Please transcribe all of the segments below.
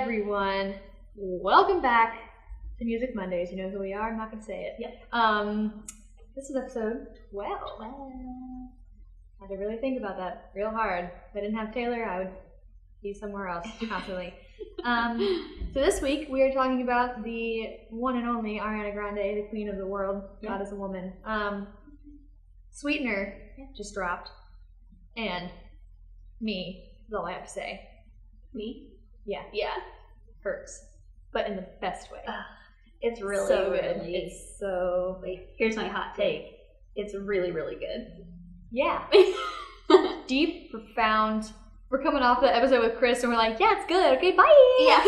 everyone? Welcome back to Music Mondays. You know who we are? I'm not going to say it. Yep. This is episode 12. I had to really think about that real hard. If I didn't have Taylor, I would be somewhere else constantly. So this week we are talking about the one and only Ariana Grande, the queen of the world, God is a woman. Sweetener just dropped, and me is all I have to say. Me? Yeah. Yeah. Hurts, but in the best way. It's really so good. Really, it's so... Here's my hot take. It's really, really good. Yeah. Deep, profound. We're coming off the episode with Chris and we're like, yeah, it's good. Okay, bye. Yeah.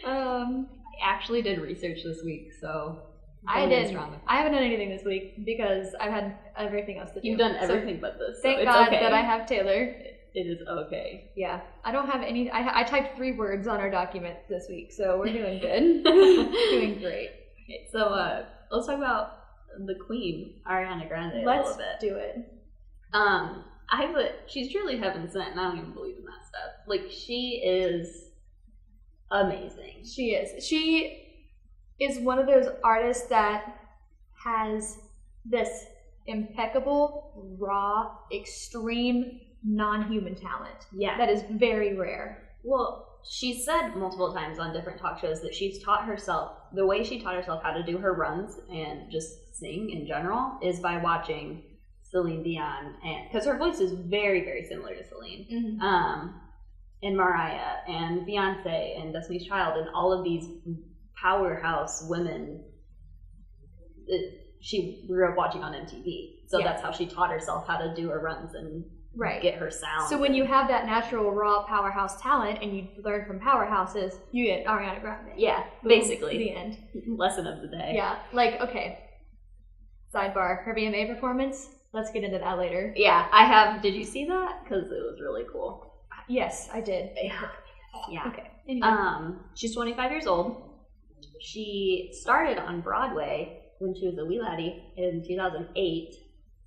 I actually did research this week, so I did. I haven't done anything this week because I've had everything else to do. You've done everything but this. Thank so God okay. that I have Taylor. It is okay. Yeah. I don't have any... I typed 3 words on our document this week, so we're doing good. Doing great. Okay, so let's talk about the queen, Ariana Grande, a Let's little bit. do it. She's truly heaven sent, and I don't even believe in that stuff. Like, she is amazing. She is. She is one of those artists that has this impeccable, raw, extreme, non-human talent. Yeah. That is very rare. Well, she said multiple times on different talk shows that she's taught herself, the way she taught herself how to do her runs and just sing in general is by watching Celine Dion, and because her voice is very, very similar to Celine, and Mariah, and Beyonce, and Destiny's Child, and all of these powerhouse women she grew up watching on MTV. So that's how she taught herself how to do her runs and get her sound. So when you have that natural, raw powerhouse talent and you learn from powerhouses, you get Ariana Grande. Yeah, basically. The end. Lesson of the day. Yeah, like, okay. Sidebar, her VMA performance. Let's get into that later. Yeah, I have. Did you see that? Because it was really cool. Yes, I did. Yeah. Okay. Anyway. She's 25 years old. She started on Broadway when she was a wee laddie in 2008.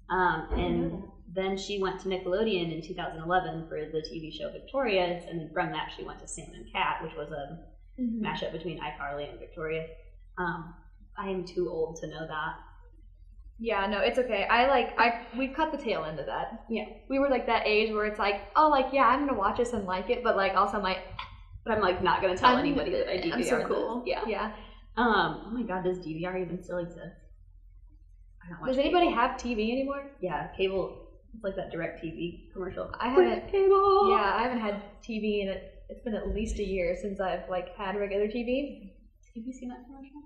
And then she went to Nickelodeon in 2011 for the TV show Victorious. And from that, she went to Sam and Cat, which was a mashup between iCarly and Victorious. I am too old to know that. Yeah, no, it's okay. We cut the tail end of that. Yeah. We were like that age where it's like, oh, like, yeah, I'm going to watch this and like it, but like also I'm like, but I'm like not going to tell anybody that I DVR'd I'm so cool. this. Yeah. Yeah. Oh my God, does DVR even still exist? I don't watch Does anybody have TV anymore? Yeah, cable. It's like that DirecTV commercial. I haven't. Cable. Yeah, I haven't had TV in it's been at least a year since I've like had regular TV. Have you seen that commercial?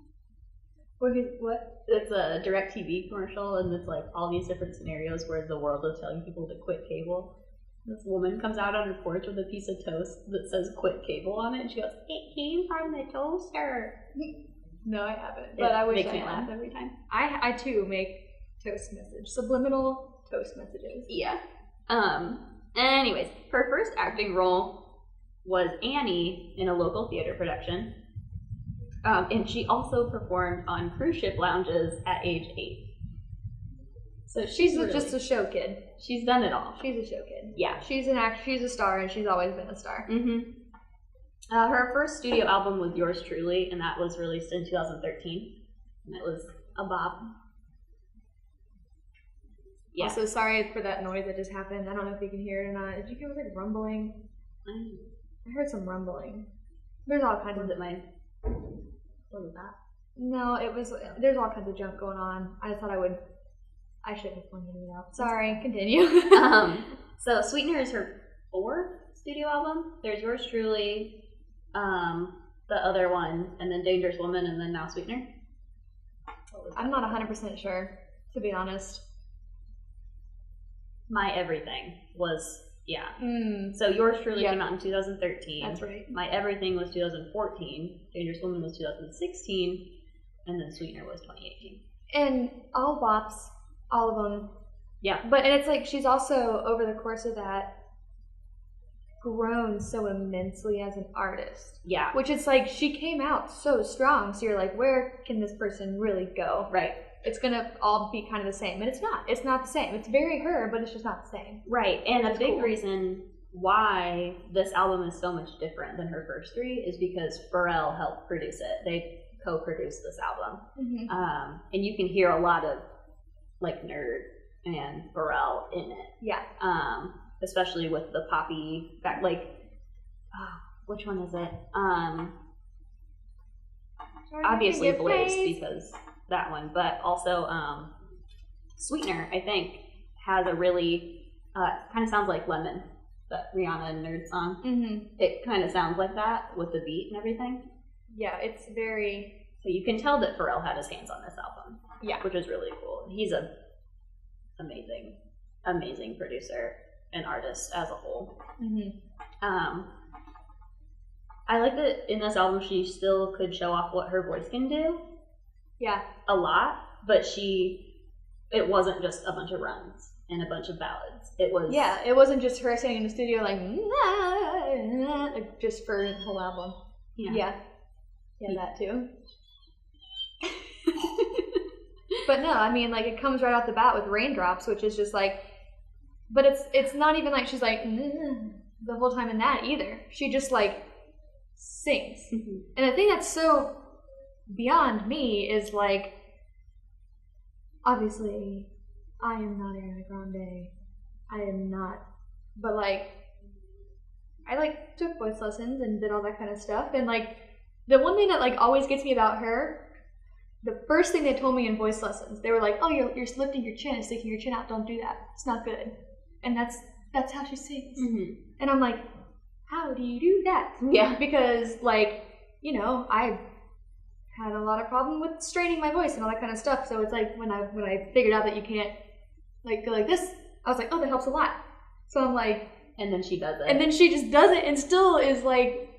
What? It's a DirecTV commercial, and it's like all these different scenarios where the world is telling people to quit cable. This woman comes out on her porch with a piece of toast that says "quit cable" on it, and she goes, "It came from the toaster." No, I haven't, but I wish makes I me had. laugh every time. I too make toast subliminal toast messages. Yeah. Anyways, her first acting role was Annie in a local theater production. And she also performed on cruise ship lounges at age 8. So she's just a show kid. She's done it all. She's a show kid. Yeah. She's a star, and she's always been a star. Her first studio album was Yours Truly, and that was released in 2013. And it was a bop. Yeah. Also, sorry for that noise that just happened. I don't know if you can hear it or not. Did you hear like rumbling? I heard some rumbling. There's all kinds of... What was that? No, there's all kinds of junk going on. I just thought I shouldn't have pointed it out. Sorry, continue. So Sweetener is her 4th studio album. There's Yours Truly, the other one, and then Dangerous Woman, and then now Sweetener. I'm not 100% sure, to be honest. My Everything was, So Yours Truly came out in 2013. That's right. My Everything was 2014. Dangerous Woman was 2016. And then Sweetener was 2018. And all bops, all of them. Yeah. And it's like she's also, over the course of that, grown so immensely as an artist. Yeah. Which is like, she came out so strong, so you're like, where can this person really go? Right. It's gonna all be kind of the same. And it's not. It's not the same. It's very her, but it's just not the same. Right. And That's a big cool. reason why this album is so much different than her first three is because Pharrell helped produce it. They co-produced this album. And you can hear a lot of like Nerd and Pharrell in it. Yeah. Especially with the poppy back, like, which one is it? Obviously Blaze, because that one, but also Sweetener, I think, has a really kind of sounds like Lemon, that Rihanna and Nerd song. It kind of sounds like that with the beat and everything. Yeah, it's very. So you can tell that Pharrell had his hands on this album. Yeah, which is really cool. He's a amazing producer and artist as a whole. I like that in this album she still could show off what her voice can do. Yeah, a lot, but it wasn't just a bunch of runs and a bunch of ballads. It wasn't just her sitting in the studio like just for the whole album. Yeah, that too. But no, I mean, like, it comes right off the bat with Raindrops, which is just like, but it's not even like she's like the whole time in that either. She just like sings. And the thing that's so beyond me is like, obviously I am not Ariana Grande. I am not, but like I like took voice lessons and did all that kind of stuff, and like the one thing that like always gets me about her, the first thing they told me in voice lessons, they were like, oh, you're lifting your chin and sticking your chin out, don't do that, it's not good. And that's how she sings. And I'm like, how do you do that? Yeah, because like, you know, I've had a lot of problem with straining my voice and all that kind of stuff, so it's like when I figured out that you can't like go like this, I was like, oh, that helps a lot. So I'm like, and then she does it. And then she just does it and still is like,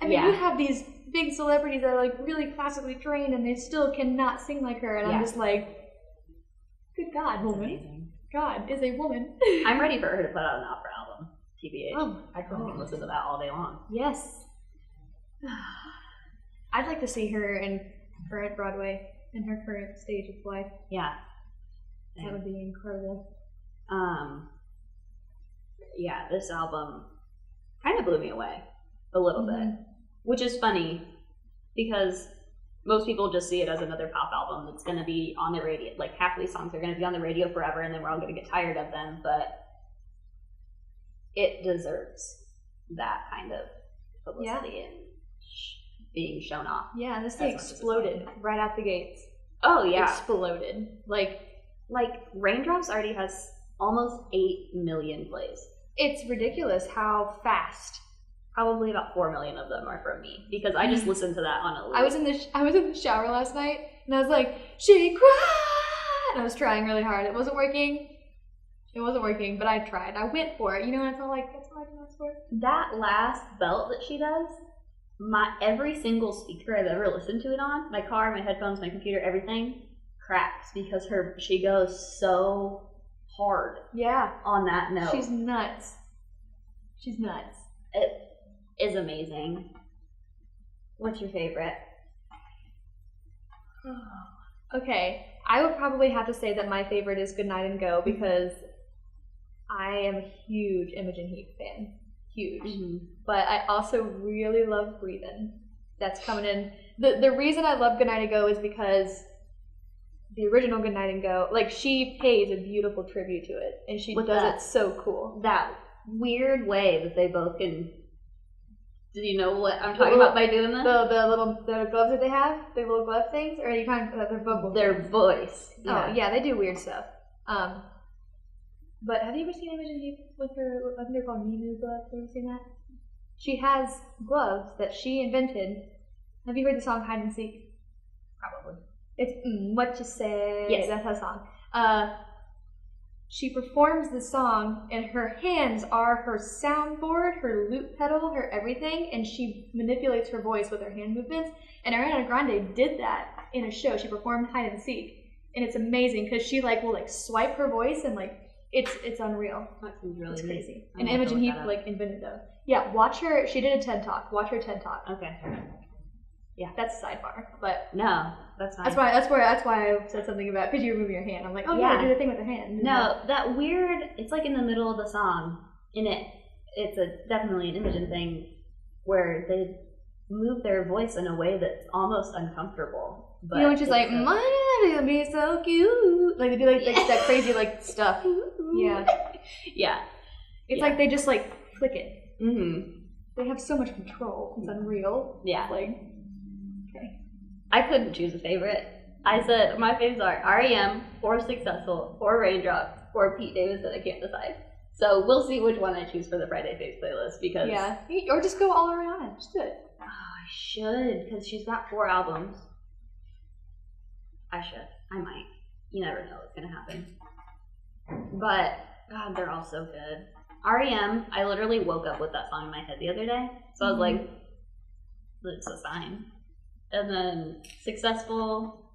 I mean, you have these big celebrities that are like really classically trained and they still cannot sing like her. And I'm just like, good God, woman. Amazing. God is a woman. I'm ready for her to put out an opera album, TBH. Oh, I can listen to that all day long. Yes. I'd like to see her in current Broadway, in her current stage of life. Yeah. That would be incredible. Yeah, this album kind of blew me away a little bit, which is funny because most people just see it as another pop album that's going to be on the radio. Like, half of these songs are going to be on the radio forever and then we're all going to get tired of them, but it deserves that kind of publicity and being shown off. Yeah, this thing exploded right out the gates. Oh, yeah. Exploded. Like Raindrops already has almost 8 million plays. It's ridiculous how fast. Probably about 4 million of them are from me because I just listened to that on a loop. I was in the shower last night and I was like, she cried, and I was trying really hard. It wasn't working, but I tried. I went for it. You know, that's all I can ask for. That last belt that she does, every single speaker I've ever listened to it on, my car, my headphones, my computer, everything cracks because she goes so hard. Yeah. On that note. She's nuts. It is amazing. What's your favorite? Okay, I would probably have to say that my favorite is Good Night and Go because I am a huge Imogen Heap fan. Huge. But I also really love Breathin'. That's coming in. The reason I love Good Night and Go is because the original Good Night and Go, like, she pays a beautiful tribute to it, and she does it so cool. That weird way that they both can. Do you know what I'm talking about by doing this? The gloves that they have, their little glove things, or are you talking about their vocal? Their voice. Yeah. Oh yeah, they do weird stuff. But have you ever seen Imogen Heap with her? I think they're called Mimu gloves. Have you ever seen that? She has gloves that she invented. Have you heard the song Hide and Seek? Probably. It's What You Say. Yes, that's her song. She performs the song, and her hands are her soundboard, her loop pedal, her everything, and she manipulates her voice with her hand movements. And Ariana Grande did that in a show. She performed Hide and Seek, and it's amazing because she will swipe her voice and it's unreal. That seems really it's crazy. And Imogen Heap invented those. Yeah, watch her. She did a TED Talk. Watch her TED Talk. Okay. Yeah, that's a sidebar, but no, that's fine. That's why I said something about because you were moving your hand. I'm like, oh yeah, do the thing with the hand. No, that weird. It's like in the middle of the song. it's definitely an Imogen thing where they move their voice in a way that's almost uncomfortable. But which is like, my daddy'll be so cute. Like they do like that crazy like stuff. Yeah. Yeah. It's like they just like flick it. Mm-hmm. They have so much control. It's unreal. Yeah. Like, okay. I couldn't choose a favorite. I said my favorites are REM, or Successful, or Raindrops, or Pete Davidson. I can't decide. So we'll see which one I choose for the Friday Faves playlist because or just go all Ariana. Just do it. Oh, I should because she's got 4 albums. I should. I might. You never know what's gonna happen. But God, they're all so good. REM, I literally woke up with that song in my head the other day, so I was like, "It's a sign." And then Successful.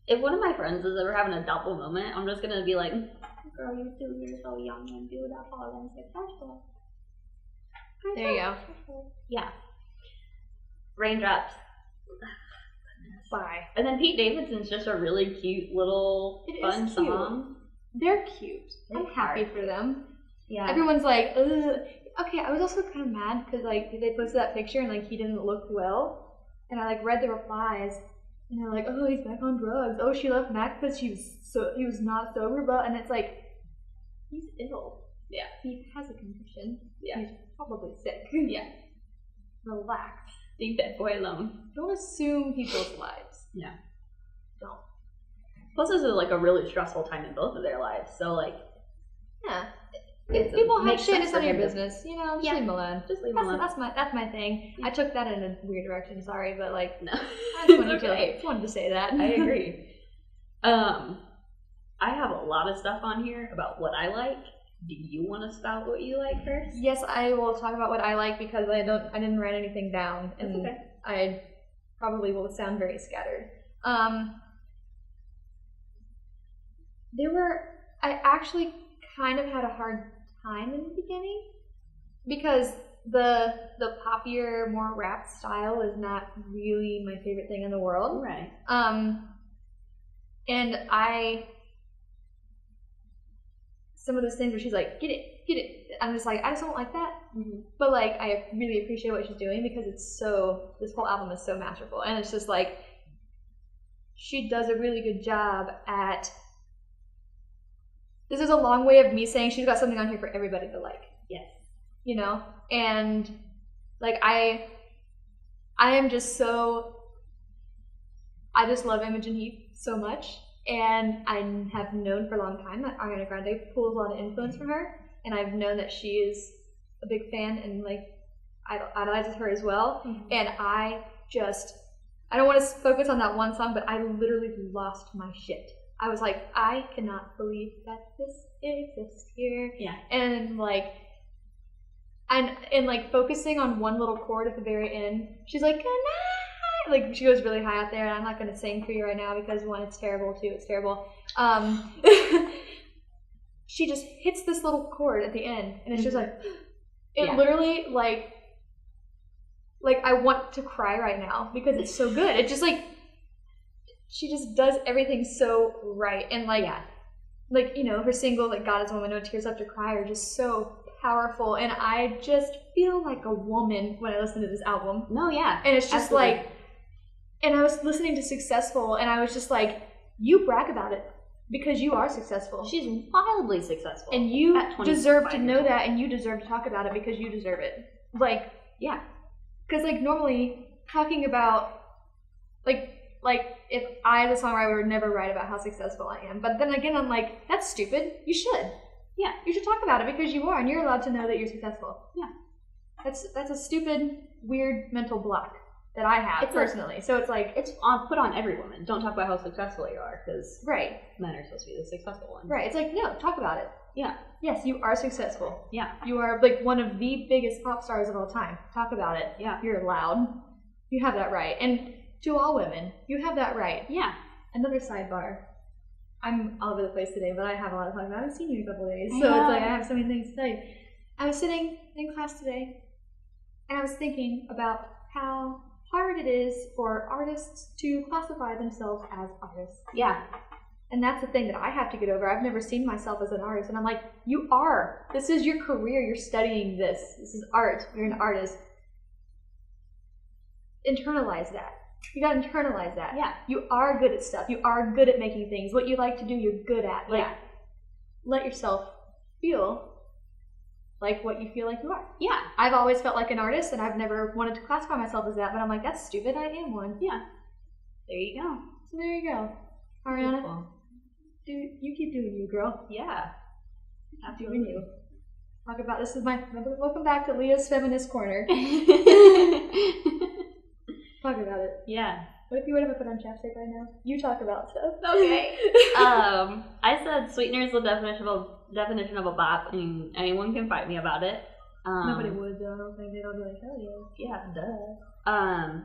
If one of my friends is ever having a double moment, I'm just gonna be like, "Girl, you're so young and beautiful and successful." There you go. Yeah. Raindrops. Bye. And then Pete Davidson's just a really cute little fun song. They're cute. I'm happy for them. Yeah. Everyone's like, ugh. Okay, I was also kind of mad because like they posted that picture and like he didn't look well, and I like read the replies and they're like, oh, he's back on drugs. Oh, she left Mac because he was not sober, and it's like he's ill. Yeah. He has a condition. Yeah. He's probably sick. Yeah. Relax. Leave that boy alone. Don't assume people's lives. Yeah. Don't. Plus, this is like a really stressful time in both of their lives, so like. Yeah. If people have shit, it's none of your business. You know, just leave them alone. Just leave them alone. That's my thing. Yeah. I took that in a weird direction. Sorry, but like, no, I just wanted to say that. I agree. I have a lot of stuff on here about what I like. Do you want to spout what you like first? Yes, I will talk about what I like because I didn't write anything down, and I probably will sound very scattered. I actually kind of had a hard time in the beginning because the poppier, more rap style is not really my favorite thing in the world. Right. And some of those things where she's like, get it. I'm just like, I just don't like that. Mm-hmm. But like, I really appreciate what she's doing because this whole album is so masterful. And it's just like, she does a really good job at, this is a long way of me saying she's got something on here for everybody to like. Yes. You know? And like, I am just I just love Imogen Heap so much. And I have known for a long time that Ariana Grande pulls a lot of influence from her, and I've known that she is a big fan and like idolizes her as well. Mm-hmm. And I don't want to focus on that one song, but I literally lost my shit. I was like, I cannot believe that this exists here. Yeah. And like, and like focusing on one little chord at the very end, she's like, good night. Like, she goes really high out there, and I'm not going to sing for you right now because, one, it's terrible, two, it's terrible. She just hits this little chord at the end, and it's just like, literally, like I want to cry right now because it's so good. It just, like, she just does everything so right. And, like, you know, her single, like, God is a Woman, No Tears Left to Cry are just so powerful, and I just feel like a woman when I listen to this album. No, yeah. And it's just, like... And I was listening to Successful, and I was just like, you brag about it because you are successful. She's wildly successful. And you deserve to know that, and you deserve to talk about it because you deserve it. Like, yeah. Because, like, normally, talking about, like if I, the songwriter, would never write about how successful I am. But then again, I'm like, that's stupid. You should. Yeah. You should talk about it because you are, and you're allowed to know that you're successful. Yeah. That's a stupid, weird mental block that I have personally. So it's like, it's put on every woman. Don't talk about how successful you are because men are supposed to be the successful one. Right. It's like, no, talk about it. Yeah. Yes, you are successful. Yeah. You are like one of the biggest pop stars of all time. Talk about it. Yeah. You're loud. You have that right. And to all women, you have that right. Yeah. Another sidebar. I'm all over the place today, but I have a lot of time. I haven't seen you in a couple of days. So it's like I have so many things to say. I was sitting in class today and I was thinking about how hard it is for artists to classify themselves as artists. Yeah. And that's the thing that I have to get over. I've never seen myself as an artist. And I'm like, you are. This is your career. You're studying this. This is art. You're an artist. Internalize that. You gotta internalize that. Yeah. You are good at stuff. You are good at making things. What you like to do, you're good at. Like, let yourself feel like what you feel like you are. Yeah. I've always felt like an artist, and I've never wanted to classify myself as that, but I'm like, that's stupid. I am one. Yeah. There you go. So there you go. Ariana, dude, you keep doing you, girl. Yeah. Doing you. Talk about this is my welcome back to Leah's Feminist Corner. Talk about it. Yeah. What if you would have put on chapstick right now? You talk about stuff. Okay. I said sweetener is the definition of a bop, and anyone can fight me about it. Nobody would, though. I don't think they'd all be like, hell yeah. Yeah, duh.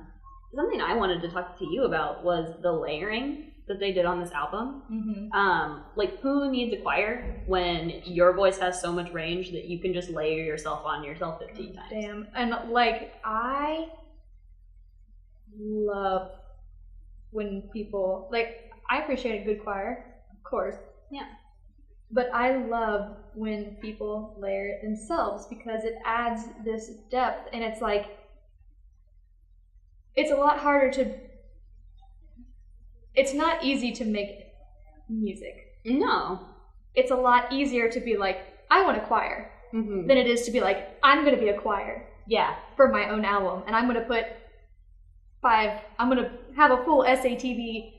Something I wanted to talk to you about was the layering that they did on this album. Mm-hmm. Like, who needs a choir when your voice has so much range that you can just layer yourself on yourself 15 times? Damn. And, like, I love when people, like, I appreciate a good choir, of course. Yeah. But I love when people layer it themselves because it adds this depth, and it's like, it's a lot harder to, it's not easy to make music. No. It's a lot easier to be like, I want a choir, than it is to be like, I'm going to be a choir. Yeah. For my own album, and I'm going to put I'm going to have a full SATV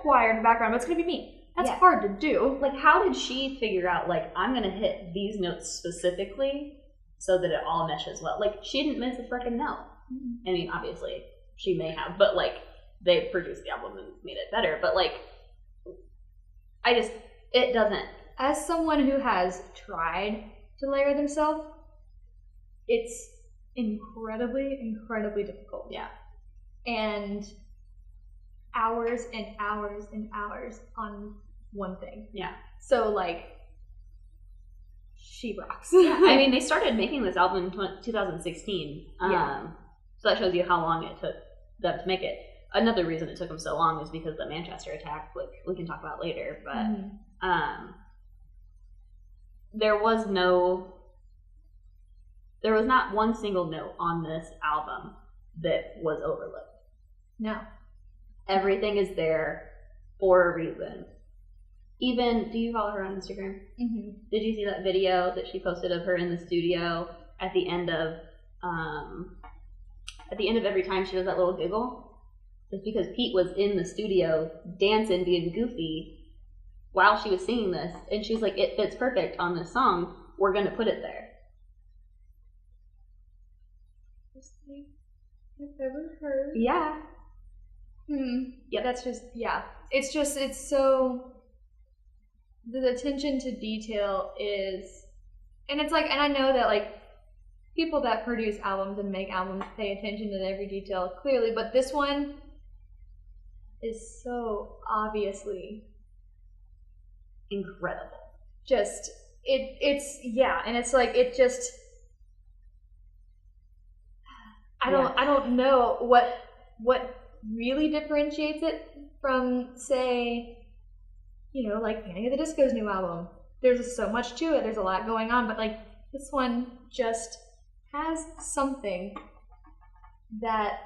choir in the background, but it's going to be me. That's hard to do. Like, how did she figure out, like, I'm going to hit these notes specifically so that it all meshes well? Like, she didn't miss a freaking note. Mm-hmm. I mean, obviously, she may have, but, like, they produced the album and made it better. But, like, it doesn't. As someone who has tried to layer themselves, it's incredibly, incredibly difficult. Yeah. And hours and hours and hours on one thing. Yeah. So, like, she rocks. Yeah. I mean, they started making this album in 2016. So that shows you how long it took them to make it. Another reason it took them so long is because the Manchester attack, which we can talk about later. But there was not one single note on this album that was overlooked. No. Everything is there for a reason. Even, do you follow her on Instagram? Mm-hmm. Did you see that video that she posted of her in the studio at the end of every time she does that little giggle? It's because Pete was in the studio dancing, being goofy while she was singing this, and she's like, it fits perfect on this song. We're going to put it there. I've ever heard. Yeah. Yeah, that's just, it's so, the attention to detail is, and it's like, and I know that, like, people that produce albums and make albums pay attention to every detail clearly, but this one is so obviously incredible. Just, and it's like, it just, I don't know what really differentiates it from, say, like Panic at the Disco's new album. There's so much to it. There's a lot going on, but like this one just has something that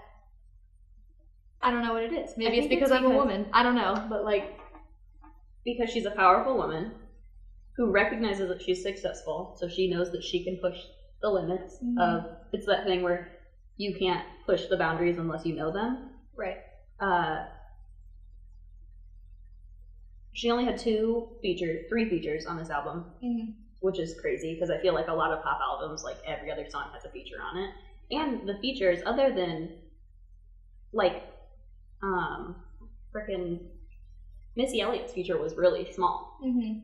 I don't know what it is. Maybe it's because I'm a woman. I don't know, but like because she's a powerful woman who recognizes that she's successful, so she knows that she can push the limits of. It's that thing where you can't push the boundaries unless you know them. Right. She only had 3 features on this album, which is crazy because I feel like a lot of pop albums, like every other song has a feature on it. And the features, other than like, frickin' Missy Elliott's feature was really small.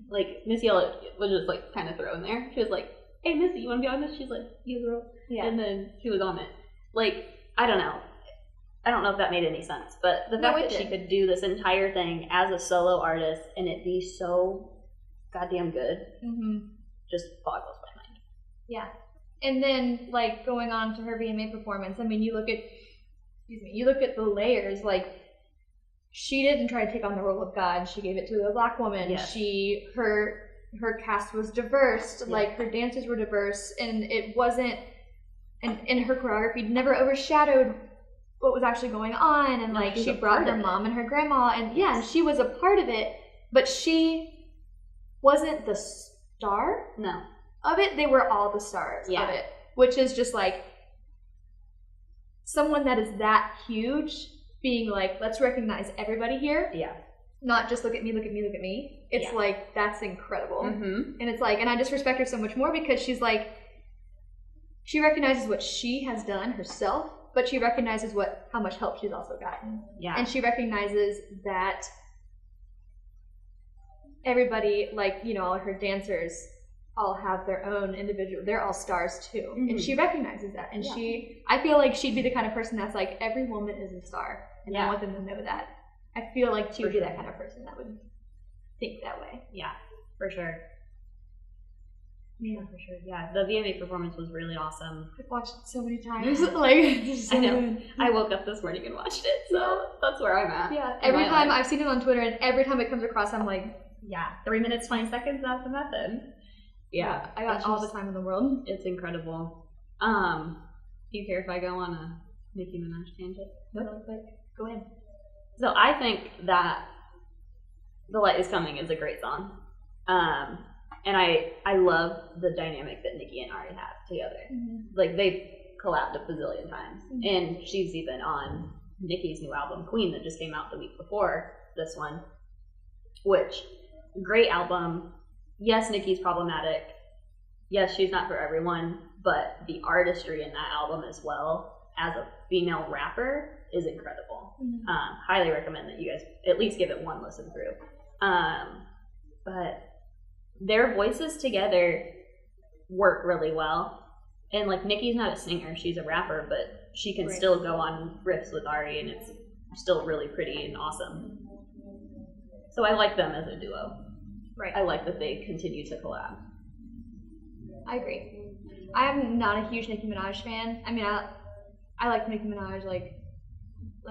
Like Missy Elliott was just like kind of thrown there. She was like, "Hey Missy, you want to be on this?" She's like, "Yeah, girl." Yeah. And then she was on it. Like, I don't know if that made any sense, but the fact that she could do this entire thing as a solo artist and it be so goddamn good just boggles my mind. Yeah. And then, like, going on to her VMA performance, I mean, you look at the layers, like, she didn't try to take on the role of God. She gave it to a Black woman. Yes. Her cast was diverse. Yeah. Like, her dancers were diverse, and it wasn't, and her choreography never overshadowed what was actually going on. And like, she brought her mom and her grandma, and yeah, and she was a part of it, but she wasn't the star of it. They were all the stars of it, which is just like someone that is that huge being like, let's recognize everybody here. Yeah. Not just look at me, look at me, look at me. It's like, that's incredible. Mm-hmm. And it's like, and I just respect her so much more because she's like, she recognizes what she has done herself, but she recognizes how much help she's also gotten. Yeah. And she recognizes that everybody, like, you know, all her dancers all have their own individual, they're all stars too. Mm-hmm. And she recognizes that. And I feel like she'd be the kind of person that's like, every woman is a star. And I want them to know that. I feel like she would be that kind of person that would think that way. Yeah, for sure. Yeah, for sure. Yeah, the VMA performance was really awesome. I've watched it so many times. Like, so I know. good. I woke up this morning and watched it, so that's where I'm at. Yeah, every time I've seen it on Twitter, and every time it comes across, I'm like, 3 minutes, 20 seconds, that's the method. Yeah, I got all the time in the world. It's incredible. Do you care if I go on a Nicki Minaj tangent? Really quick. Go ahead. So I think that The Light Is Coming is a great song. And I love the dynamic that Nicki and Ari have together. Mm-hmm. Like, they've collabed a bazillion times. Mm-hmm. And she's even on Nicki's new album, Queen, that just came out the week before this one. Which, great album. Yes, Nicki's problematic. Yes, she's not for everyone. But the artistry in that album as well, as a female rapper, is incredible. Mm-hmm. Highly recommend that you guys at least give it one listen through. But their voices together work really well. And like, Nicki's not a singer, she's a rapper, but she can still go on riffs with Ari, and it's still really pretty and awesome. So I like them as a duo. Right. I like that they continue to collab. I agree. I'm not a huge Nicki Minaj fan. I mean, I like Nicki Minaj, like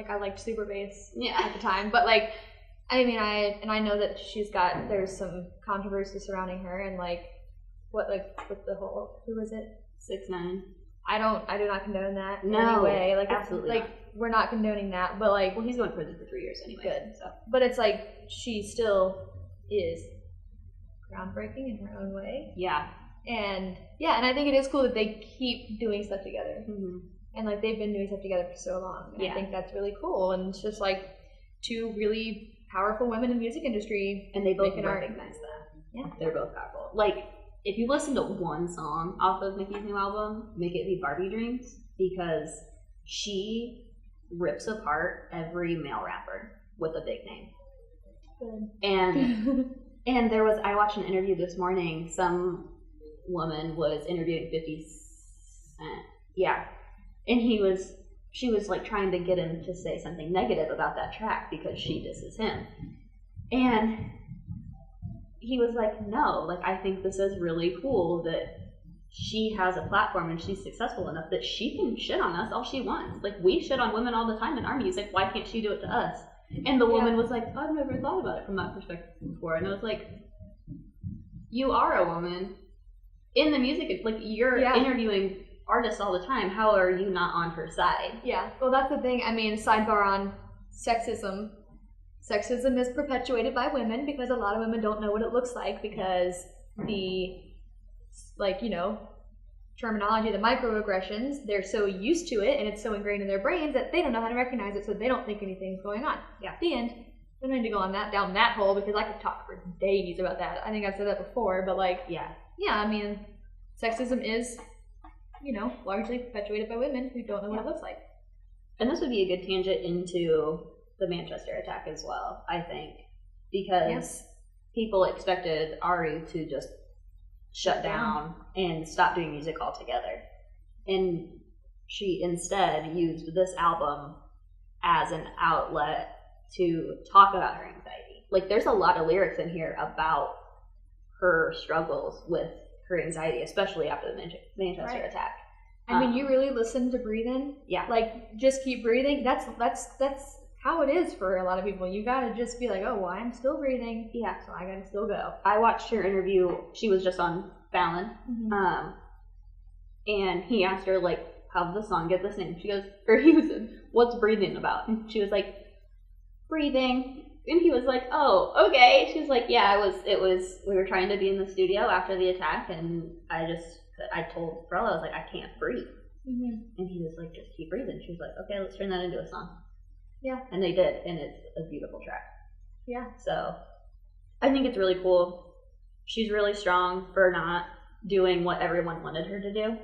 I liked Super Bass at the time, but like, I mean, I know that there's some controversy surrounding her, and like, with the whole, who was it? 6ix9ine. I do not condone that in any way. Like, absolutely like, we're not condoning that, but like, well, he's going to prison for 3 years anyway. Good. So, but it's like, she still is groundbreaking in her own way. Yeah. And I think it is cool that they keep doing stuff together. Mm-hmm. And like, they've been doing stuff together for so long. And I think that's really cool. And it's just like two really powerful women in the music industry, and they both recognize that. Yeah, they're both powerful. Like, if you listen to one song off of Nicki's new album, make it be Barbie Dreams, because she rips apart every male rapper with a big name. Good. And I watched an interview this morning. Some woman was interviewing 50 Cent. Yeah. And she was like trying to get him to say something negative about that track because she disses him. And he was like, no, like, I think this is really cool that she has a platform and she's successful enough that she can shit on us all she wants. Like, we shit on women all the time in our music. Why can't she do it to us? And the woman was like, I've never thought about it from that perspective before. And I was like, you are a woman in the music. Like, you're interviewing artists all the time. How are you not on her side? Yeah. Well, that's the thing. I mean, sidebar on sexism. Sexism is perpetuated by women because a lot of women don't know what it looks like, because the, like, you know, terminology, the microaggressions, they're so used to it and it's so ingrained in their brains that they don't know how to recognize it, so they don't think anything's going on. Yeah. The end. I don't need to go down that hole because I could talk for days about that. I think I've said that before, but like, I mean, sexism is, you know, largely perpetuated by women who don't know what it looks like. And this would be a good tangent into the Manchester attack as well, I think, because people expected Ari to just shut down and stop doing music altogether. And she instead used this album as an outlet to talk about her anxiety. Like, there's a lot of lyrics in here about her struggles with her anxiety, especially after the Manchester attack. I mean, you really listen to Breathe In? Yeah. Like, just keep breathing. That's how it is for a lot of people. You gotta just be like, oh, well, I'm still breathing. Yeah. So I gotta still go. I watched her interview. She was just on Fallon. And he asked her, like, how did the song get this name? She goes, or he was, what's breathing about? And she was like, breathing. And he was like, oh, okay. She was like, yeah, we were trying to be in the studio after the attack, and I told Brella, I was like, I can't breathe. And he was like, just keep breathing. She was like, okay, let's turn that into a song. Yeah. And they did, and it's a beautiful track. Yeah. So I think it's really cool. She's really strong for not doing what everyone wanted her to do.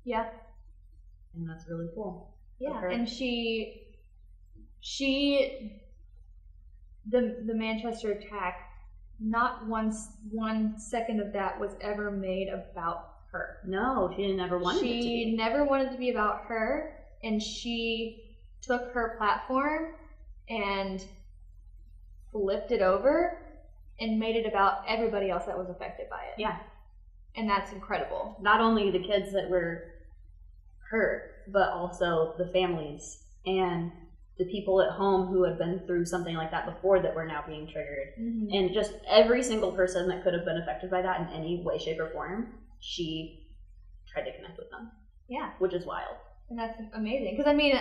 Yeah. And that's really cool. Yeah. And the Manchester attack, not one second of that was ever made about her. No, she never wanted it to be. She never wanted to be about her, and she took her platform and flipped it over and made it about everybody else that was affected by it. Yeah. And that's incredible. Not only the kids that were hurt, but also the families and the people at home who had been through something like that before that were now being triggered. And just every single person that could have been affected by that in any way, shape, or form, she tried to connect with them. Yeah. Which is wild. And that's amazing. Because, I mean,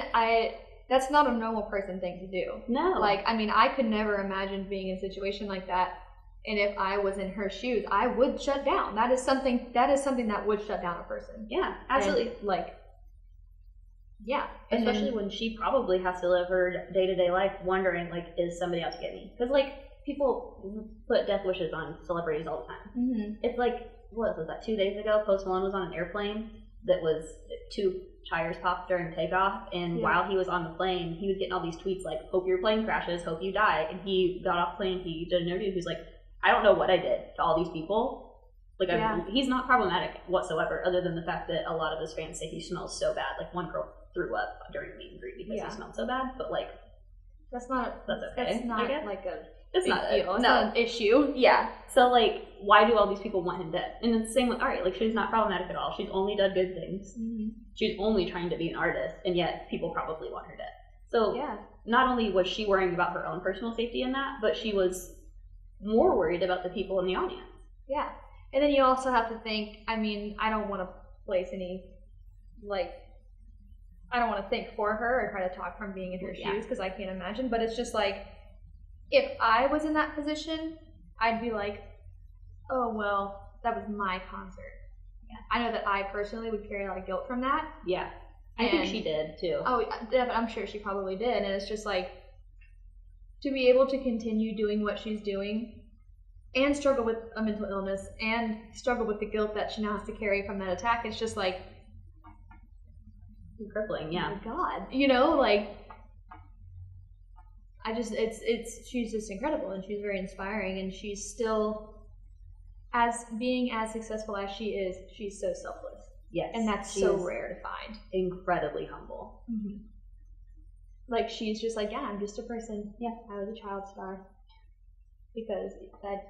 that's not a normal person thing to do. No. Like, I mean, I could never imagine being in a situation like that. And if I was in her shoes, I would shut down. That is something that would shut down a person. Yeah, absolutely. And, like, yeah. Especially when she probably has to live her day-to-day life wondering, like, is somebody out to get me? Because, like, people put death wishes on celebrities all the time. It's like, what was that, 2 days ago? Post Malone was on an airplane that was 2 tires popped during takeoff, and while he was on the plane, he was getting all these tweets like, hope your plane crashes, hope you die. And he got off the plane, he did an interview, he was like, I don't know what I did to all these people. Like, he's not problematic whatsoever, other than the fact that a lot of his fans say he smells so bad. Like, one girl threw up during the meet and greet because he smelled so bad, but, like, that's okay. That's not like a it's not a deal. It's not an issue. Yeah. So, like, why do all these people want him dead? And it's the same with Ari. Like, she's not problematic at all. She's only done good things. She's only trying to be an artist, and yet people probably want her dead. So, not only was she worrying about her own personal safety in that, but she was more worried about the people in the audience. Yeah. And then you also have to think, I mean, I don't want to place any, like, I don't want to think for her or try to talk from being in her shoes, because I can't imagine, but it's just like, if I was in that position, I'd be like, oh, well, that was my concert. Yeah. I know that I personally would carry a lot of guilt from that. Yeah. I think she did, too. Oh, yeah, I'm sure she probably did. And it's just like, to be able to continue doing what she's doing and struggle with a mental illness and struggle with the guilt that she now has to carry from that attack, it's just like, crippling, yeah. Oh my God. You know, like, she's just incredible, and she's very inspiring, and she's still, being as successful as she is, she's so selfless. Yes. And that's so rare to find. Incredibly humble. Like, she's just like, yeah, I'm just a person. Yeah, I was a child star. Because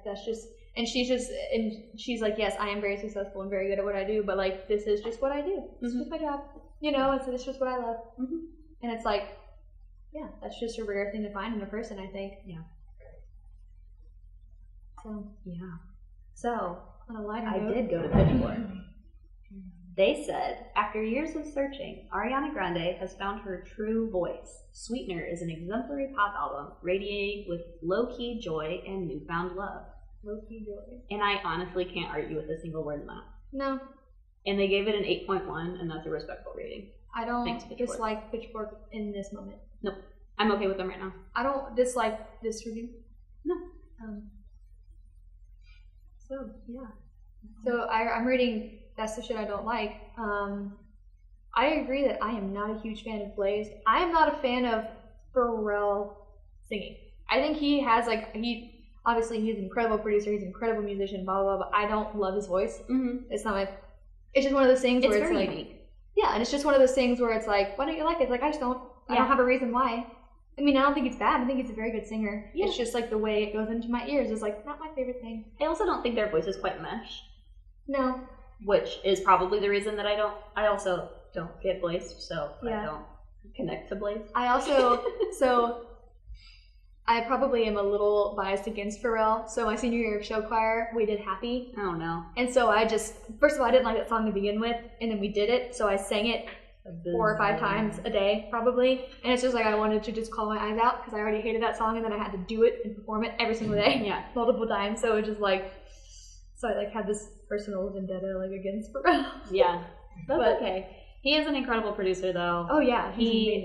that's just, and she's like, yes, I am very successful and very good at what I do, but, like, this is just what I do. It's just my job. You know, it's just what I love. And it's like, yeah, that's just a rare thing to find in a person, I think. Yeah. So, yeah. So, on a lighter note, I did go to Pitchfork. They said, after years of searching, Ariana Grande has found her true voice. Sweetener is an exemplary pop album radiating with low-key joy and newfound love. Low-key joy. And I honestly can't argue with a single word in that. No. And they gave it an 8.1, and that's a respectful rating. I don't dislike Pitchfork in this moment. Nope. I'm okay with them right now. I don't dislike this review. No. So, yeah. So, I'm reading That's the Shit I Don't Like. I agree that I am not a huge fan of Blaze. I am not a fan of Pharrell singing. I think he has, like, obviously he's an incredible producer, he's an incredible musician, blah, blah, blah, but I don't love his voice. It's not it's just one of those things where it's like, unique. Yeah, and it's just one of those things where it's like, why don't you like it? It's like, I just don't. I don't have a reason why. I mean, I don't think it's bad. I think he's a very good singer. Yeah. It's just like the way it goes into my ears is like not my favorite thing. I also don't think their voices quite mesh. No. Which is probably the reason that I also don't get Blaze, so I don't connect to Blaze. I also, so I probably am a little biased against Pharrell. So my senior year of show choir, we did Happy. Oh no. And so I just, first of all, I didn't like that song to begin with, and then we did it, so I sang it 4 or 5 times a day, probably. And it's just like I wanted to just call my eyes out because I already hated that song, and then I had to do it and perform it every single day, multiple times. So it was just like, so I like had this personal vendetta like against Pharrell. Yeah, that's okay. He is an incredible producer, though. Oh yeah,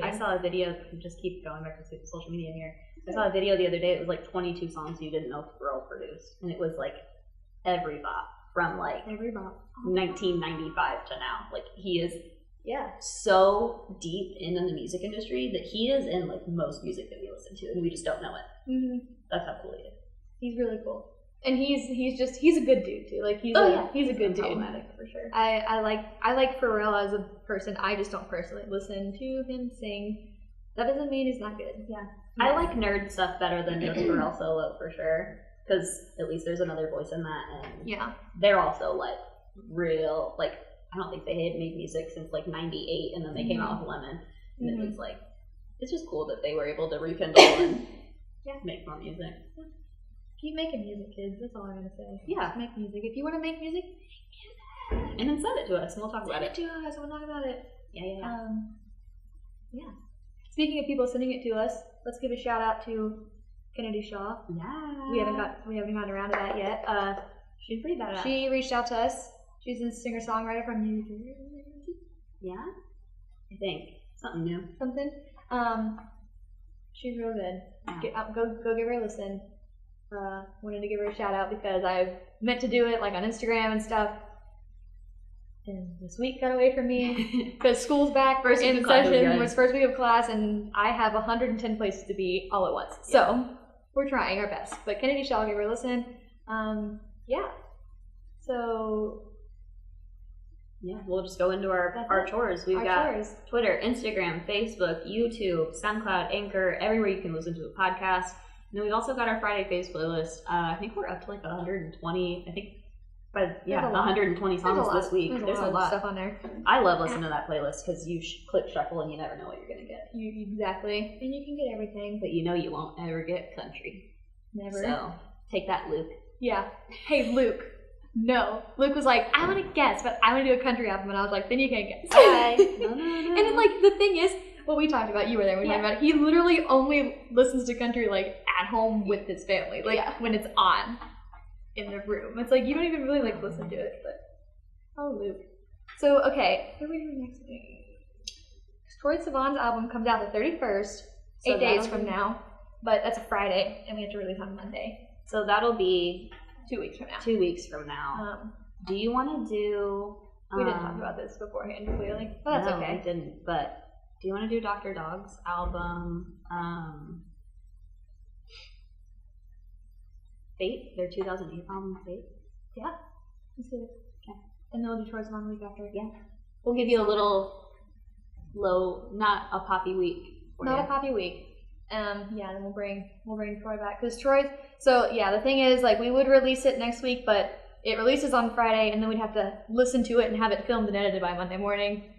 I saw a video. Just keep going back to social media here. I saw a video the other day. It was like 22 songs you didn't know Pharrell produced, and it was like every bop from like 1995 to now. Like he is so deep in the music industry that he is in like most music that we listen to, and we just don't know it. Mm-hmm. That's how cool he is. He's really cool. And he's a good dude too. Like he's a good dude. For sure. I like Pharrell as a person. I just don't personally listen to him sing. That doesn't mean he's not good. Yeah. I like nerd stuff better than just Pharrell solo for sure. Because at least there's another voice in that, and they're also like real. Like I don't think they had made music since like '98, and then they came out with Lemon, and it was like it's just cool that they were able to rekindle and make more music. Keep making music, kids. That's all I'm gonna say. Yeah, just make music. If you want to make music, and then send it to us, and we'll talk about it. Send it to us. We'll talk about it. Yeah. Speaking of people sending it to us, let's give a shout out to Kennedy Shaw. Yeah. We haven't gotten around to that yet. She's pretty badass. She reached out to us. She's a singer-songwriter from New Jersey. Yeah. I think something new. Something. She's real good. Yeah. Go give her a listen. Wanted to give her a shout out because I've meant to do it like on Instagram and stuff. And this week got away from me because school's back in session. Was first week of class, and I have 110 places to be all at once. So we're trying our best. But Kennedy Shaw, give her a listen. So we'll just go into our chores. We've got Twitter, Instagram, Facebook, YouTube, SoundCloud, Anchor, everywhere you can listen to a podcast. And then we've also got our Friday Faves playlist. I think we're up to like 120. I think. But 120 songs this week. There's a lot of stuff on there. I love listening to that playlist because you click shuffle and you never know what you're gonna get. Exactly, and you can get everything. But you know you won't ever get country. Never. So take that, Luke. Yeah. Hey, Luke. No. Luke was like, I want to guess, but I want to do a country album, and I was like, then you can't guess. Bye. No. And then like the thing is, what we talked about, you were there. We talked about it. He literally only listens to country like at home with his family, like when it's on. In the room. It's like you don't even really like listen to it, but Luke. So okay, what are we doing next week? Troye Sivan's album comes out the 31st, 8 days from now, but that's a Friday, and we have to release on Monday. So that'll be 2 weeks from now. 2 weeks from now. Do you want to do? We didn't talk about this beforehand, clearly, but that's okay. No, we didn't. But do you want to do Dr. Dog's album? Fate, their 2008 album, Fate. Yeah, let's do it. Okay, and then we'll do Troye Sivan week after. Yeah, we'll give you a little low, not a poppy week. A poppy week. And then we'll bring Troy back because Troy's. So the thing is, like, we would release it next week, but it releases on Friday, and then we'd have to listen to it and have it filmed and edited by Monday morning.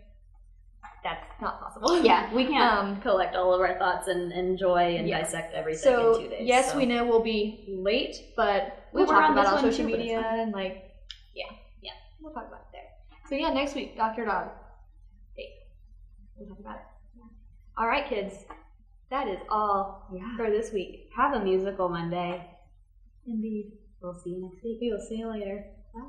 That's not possible. Yeah, we can't collect all of our thoughts and enjoy and dissect everything in 2 days. Yes, we know we'll be late, but we'll talk about it on social media and we'll talk about it there. So next week, Dr. Dog. Hey, we'll talk about it. All right, kids. That is all for this week. Have a musical Monday. Indeed. We'll see you next week. We will see you later. Bye.